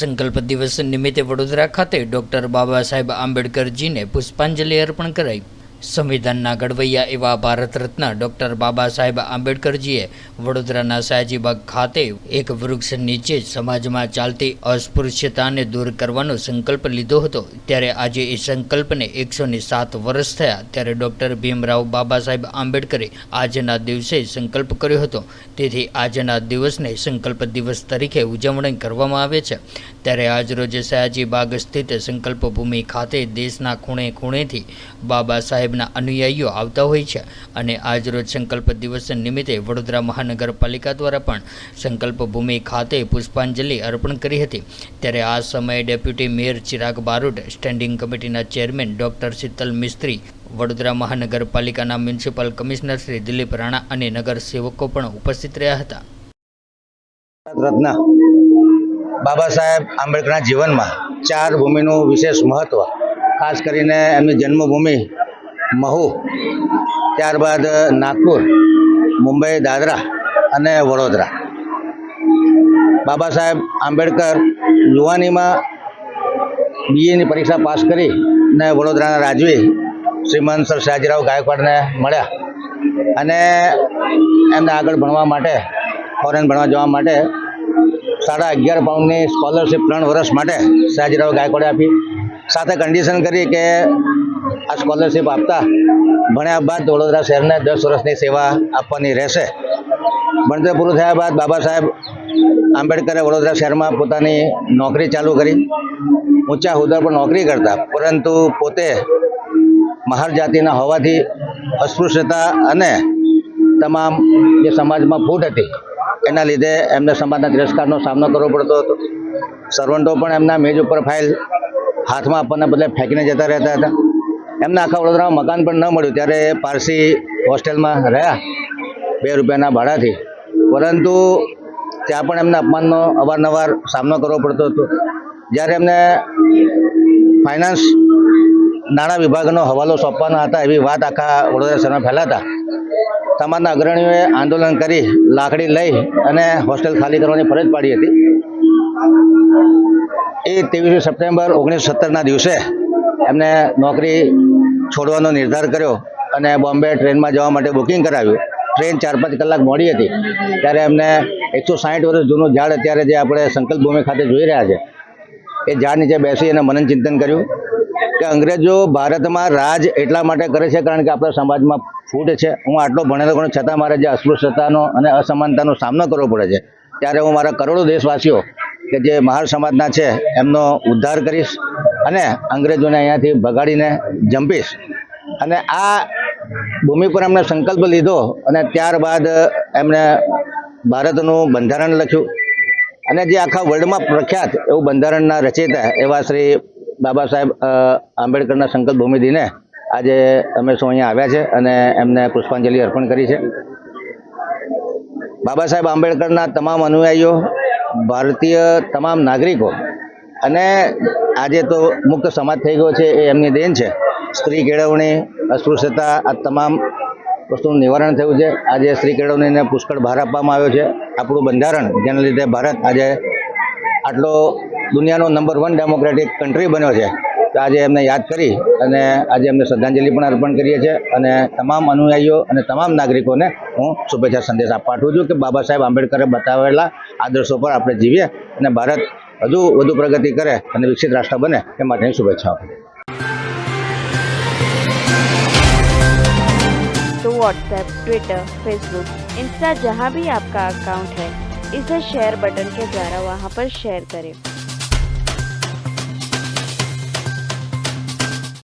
સંકલ્પ દિવસ નિમિત્તે વડોદરા ખાતે ડૉક્ટર બાબા સાહેબ આંબેડકરજીને પુષ્પાંજલિ અર્પણ કરાઈ। સંવિધાનના ઘડવૈયા એવા ભારત રત્ન ડૉક્ટર બાબા સાહેબ આંબેડકરજીએ વડોદરાના સયાજીબાગ ખાતે એક વૃક્ષ નીચે સમાજમાં ચાલતી અસ્પૃશ્યતાને દૂર કરવાનો સંકલ્પ લીધો હતો। ત્યારે આજે એ સંકલ્પને 107 વર્ષ થયા। ત્યારે ડૉક્ટર ભીમરાવ બાબા સાહેબ આંબેડકરે આજના દિવસે સંકલ્પ કર્યો હતો। તેથી આજના દિવસને સંકલ્પ દિવસ તરીકે ઉજવણી કરવામાં આવે છે। ત્યારે આજરોજ સયાજીબાગ સ્થિત સંકલ્પ ભૂમિ ખાતે દેશના ખૂણે ખૂણેથી બાબા સાહેબના અનુયાયીઓ આવતા હોય છે અને આજરોજ સંકલ્પ દિવસ નિમિત્તે વડોદરા મહાનગરપાલિકા દ્વારા પણ સંકલ્પ ભૂમિ ખાતે પુષ્પાંજલિ અર્પણ કરી હતી। ત્યારે આ સમયે deputy mayor Chirag Barot, standing કમિટીના ચેરમેન ડૉક્ટર શીતલ મિસ્ત્રી, વડોદરા મહાનગરપાલિકાના મ્યુનિસિપલ કમિશનર શ્રી દિલીપ રાણા અને નગર સેવકો પણ ઉપસ્થિત રહ્યા હતા। રત્ન બાબા સાહેબ આંબેડકરના જીવનમાં 4 ભૂમિનું વિશેષ મહત્વ, ખાસ કરીને એમની જન્મભૂમિ મહુ, ત્યારબાદ નાગપુર, મુંબઈ, દાદરા અને વડોદરા। બાબા સાહેબ આંબેડકર યુવાનીમાં BAની પરીક્ષા પાસ કરી ને વડોદરાના રાજવી શ્રીમંત સર સયાજીરાવ ગાયકવાડને મળ્યા અને એમને આગળ ભણવા માટે, ફોરેન ભણવા જવા માટે 11.5 પાઉન્ડની સ્કોલરશિપ 3 વર્ષ માટે સયાજીરાવ ગાયકવાડે આપી। સાથે કન્ડિશન કરી કે આ સ્કોલરશિપ આપતા ભણ્યા બાદ વડોદરા શહેરને 10 વર્ષની સેવા આપવાની રહેશે। ભણતર પૂરું થયા બાદ બાબા સાહેબ આંબેડકરે વડોદરા શહેરમાં પોતાની નોકરી ચાલુ કરી। ઊંચા હોદ્દા પર નોકરી કરતા, પરંતુ પોતે મહાર જાતિના હોવાથી અસ્પૃશ્યતા અને તમામ જે સમાજમાં ફૂટ હતી એના લીધે એમને સમાજના તિરસ્કારનો સામનો કરવો પડતો હતો। સર્વન્ટો પણ એમના મેજ ઉપર ફાઇલ હાથમાં આપવાના બદલે ફેંકીને જતા રહેતા હતા। એમને આખા વડોદરામાં મકાન પણ ન મળ્યું, ત્યારે પારસી હોસ્ટેલમાં રહ્યા 2 રૂપિયાના ભાડાથી, પરંતુ ત્યાં પણ એમને અપમાનનો અવારનવાર સામનો કરવો પડતો હતો। જ્યારે એમને ફાઇનાન્સ નાણાં વિભાગનો હવાલો સોંપવાના હતા એવી વાત આખા વડોદરા શહેરમાં ફેલાતા સમાજના અગ્રણીઓએ આંદોલન કરી લાકડી લઈ અને હોસ્ટેલ ખાલી કરવાની ફરજ પાડી હતી। એ 23 સપ્ટેમ્બર 1917ના દિવસે એમને નોકરી છોડવાનો નિર્ધાર કર્યો અને બોમ્બે ટ્રેનમાં જવા માટે બુકિંગ કરાવ્યું। ટ્રેન 4-5 કલાક મોડી હતી। ત્યારે એમને 160 વર્ષ જૂનું ઝાડ અત્યારે જે આપણે સંકલ્પ ભૂમિ ખાતે જોઈ રહ્યા છે એ ઝાડ નીચે બેસી અને મનન ચિંતન કર્યું કે અંગ્રેજો ભારતમાં રાજ એટલા માટે કરે છે કારણ કે આપણા સમાજમાં ફૂટ છે। હું આટલો ભણેલો ગણો છતાં મારે જે અસ્પૃશ્યતાનો અને અસમાનતાનો સામનો કરવો પડે છે, ત્યારે હું મારા કરોડો દેશવાસીઓ કે જે મહાર સમાજના છે એમનો ઉદ્ધાર કરીશ અને અંગ્રેજોને અહીંયાથી ભગાડીને જંપીશ। અને આ ભૂમિ પર એમણે સંકલ્પ લીધો અને ત્યારબાદ એમણે ભારતનું બંધારણ લખ્યું અને જે આખા વર્લ્ડમાં પ્રખ્યાત એવું બંધારણના રચયિતા એવા શ્રી બાબા સાહેબ આંબેડકરના સંકલ્પ ભૂમિ દિને આજે અમે સૌ અહીંયા આવ્યા છે અને એમને પુષ્પાંજલિ અર્પણ કરી છે। બાબા સાહેબ આંબેડકરના તમામ અનુયાયીઓ, ભારતીય તમામ નાગરિકો અને આજે તો મુક્ત સમાજ થઈ ગયો છે એ એમની દેન છે। સ્ત્રી કેળવણી, અસ્પૃશ્યતા, આ તમામ વસ્તુનું નિવારણ થયું છે। આજે સ્ત્રી કેળવણીને પુષ્કળ ભાર આપવામાં આવ્યો છે। આપણું બંધારણ જેના લીધે ભારત આજે આટલો દુનિયાનો નંબર 1 ડેમોક્રેટિક કન્ટ્રી બન્યો છે, તો આજે એમને યાદ કરી અને આજે એમને શ્રદ્ધાંજલિ પણ અર્પણ કરીએ છીએ અને તમામ અનુયાયીઓ અને તમામ નાગરિકોને હું શુભેચ્છા સંદેશ પાઠવું છું કે બાબા સાહેબ આંબેડકરે બતાવેલા આદર્શો પર આપણે જીવીએ અને ભારત હજુ વધુ પ્રગતિ કરે અને વિકસિત રાષ્ટ્ર બને એ માટેની શુભેચ્છા આપું। तो व्हाट्सएप, ट्विटर, फेसबुक, इंस्टा जहाँ भी आपका अकाउंट है, इसे शेयर बटन के द्वारा वहाँ पर शेयर करें।